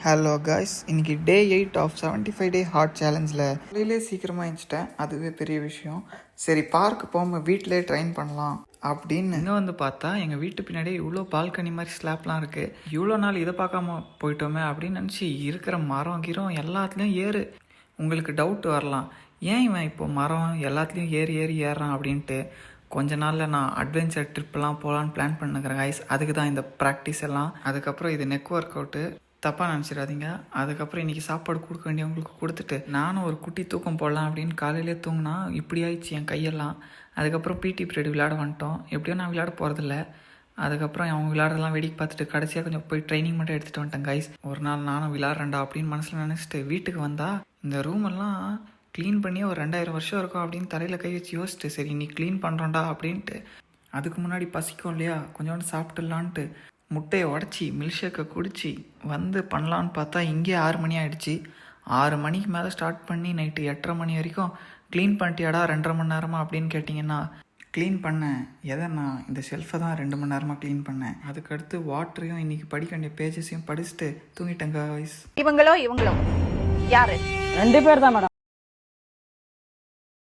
Hello guys, இன்றைக்கி டே 8 of 75 day heart சேலஞ்சில் காலையிலே சீக்கிரமாக எழுந்துட்டேன். அதுவே பெரிய விஷயம். சரி, பார்க்கு போகாமல் வீட்டிலே ட்ரெயின் பண்ணலாம் அப்படின்னு இங்கே வந்து பார்த்தா எங்கள் வீட்டு பின்னாடியே இவ்வளோ பால்கனி மாதிரி ஸ்லாப்லாம் இருக்குது. இவ்வளோ நாள் இதை பார்க்காம போயிட்டோமே அப்படின்னு நினச்சி இருக்கிற மரம் கீரம் எல்லாத்துலேயும் ஏறு. உங்களுக்கு டவுட் வரலாம், ஏன் இவன் இப்போ மரம் எல்லாத்துலேயும் ஏறுறான் அப்படின்ட்டு. கொஞ்ச நாளில் நான் அட்வென்ச்சர் ட்ரிப்லாம் போகலான்னு பிளான் பண்ணுக்கிறேன் காய்ஸ். அதுக்கு தான் இந்த ப்ராக்டிஸ் எல்லாம். அதுக்கப்புறம் இது நெக் ஒர்க் அவுட்டு, தப்பாக நினச்சிடாதீங்க. அதுக்கப்புறம் இன்றைக்கி சாப்பாடு கொடுக்க வேண்டியவங்களுக்கு கொடுத்துட்டு நானும் ஒரு குட்டி தூக்கம் போடலாம் அப்படின்னு காலையிலே தூங்கினா இப்படி ஆயிடுச்சு என் கையெல்லாம். அதுக்கப்புறம் பிடி பீரியட் விளையாட வந்துட்டோம். எப்படியோ நான் விளையாட போகிறதில்ல. அதுக்கப்புறம் அவங்க விளையாடலாம் வேடிக்கை பார்த்துட்டு கடைசியாக கொஞ்சம் போய் ட்ரைனிங் மட்டும் எடுத்துகிட்டு வந்துட்டேன் கைஸ். ஒரு நாள் நானும் விளையாடுறேன்டா அப்படின்னு மனசில் நினச்சிட்டு வீட்டுக்கு வந்தால் இந்த ரூமெல்லாம் க்ளீன் பண்ணி ஒரு 2000 வருஷம் இருக்கும் அப்படின்னு தலையில் கை வச்சு யோசிச்சுட்டு சரி நீ க்ளீன் பண்ணுறோண்டா அப்படின்ட்டு. அதுக்கு முன்னாடி பசிக்கும் இல்லையா, கொஞ்சோண்டு சாப்பிட்டுலான்ட்டு முட்டையை உடச்சி மில்க்ஷேக்கை குடிச்சு வந்து பண்ணலான்னு பார்த்தா இங்கே 6 மணி ஆகிடுச்சு. 6 மணிக்கு மேலே ஸ்டார்ட் பண்ணி நைட்டு 8:30 மணி வரைக்கும் க்ளீன் பண்ணிட்டியாடா 2.5 மணி நேரமாக அப்படின்னு கேட்டிங்கன்னா, க்ளீன் பண்ணேன். நான் இந்த ஷெல்ஃபை தான் 2 மணி நேரமாக க்ளீன் பண்ணேன். அதுக்கடுத்து வாட்டரையும் இன்றைக்கி படிக்க வேண்டிய பேஜஸையும் படிச்சுட்டு தூங்கிட்டேங்க வாய்ஸ். இவங்களோ யாரு? 2 பேர் தான் மேடம்.